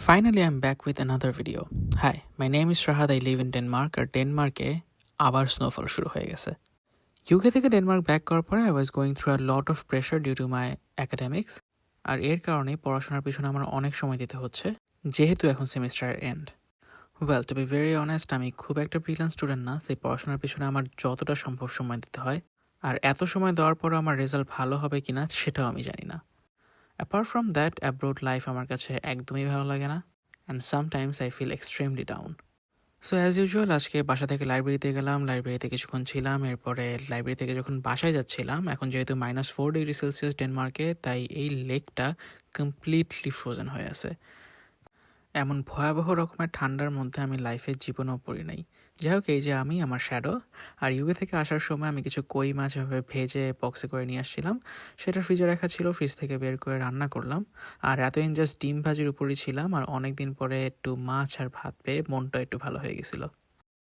Finally, I'm back with another video. Hi, my name is Shahad. I live in Denmark. আর ডেনমার্কে আবার snowfall শুরু হয়ে গেছে। UK থেকে Denmark back করার পরে I was going through a lot of pressure due to my academics. আর এর কারণে পড়াশোনার পিছনে আমার অনেক সময় দিতে হচ্ছে, যেহেতু এখন সেমিস্টারের end. Well, to be very honest, আমি খুব একটা ব্রিলিয়ান্ট স্টুডেন্ট না, সেই পড়াশোনার পিছনে আমার যতটা সম্ভব সময় দিতে হয়। আর এত সময় দেওয়ার পরও আমার রেজাল্ট ভালো হবে কিনা সেটাও আমি জানি না। Apart from that, abroad life আমার কাছে একদমই ভালো লাগে না, and sometimes I feel extremely down. So as usual আজকে বাসা থেকে লাইব্রেরিতে গেলাম, লাইব্রেরিতে কিছুক্ষণ ছিলাম, এরপরে লাইব্রেরি থেকে যখন বাসায় যাচ্ছিলাম, এখন যেহেতু -4 ডিগ্রি সেলসিয়াস ডেনমার্কে, তাই এই লেকটা কমপ্লিটলি ফ্রোজেন হয়ে আছে। এমন ভয়াবহ রকমের ঠান্ডার মধ্যে আমি লাইফে জীবনেও পড়ি নাই। যাই হোক, এই যে আমি, আমার শ্যাডো, আর ইউকে থেকে আসার সময় আমি কিছু কই মাছ এভাবে ভেজে বক্সে করে নিয়ে আসছিলাম, সেটা ফ্রিজে রাখা ছিল, ফ্রিজ থেকে বের করে রান্না করলাম। আর এতদিন জাস্ট ডিম ভাজির উপরই ছিলাম, আর অনেক দিন পরে একটু মাছ আর ভাত পেয়ে মনটা একটু ভালো হয়ে গেছিলো।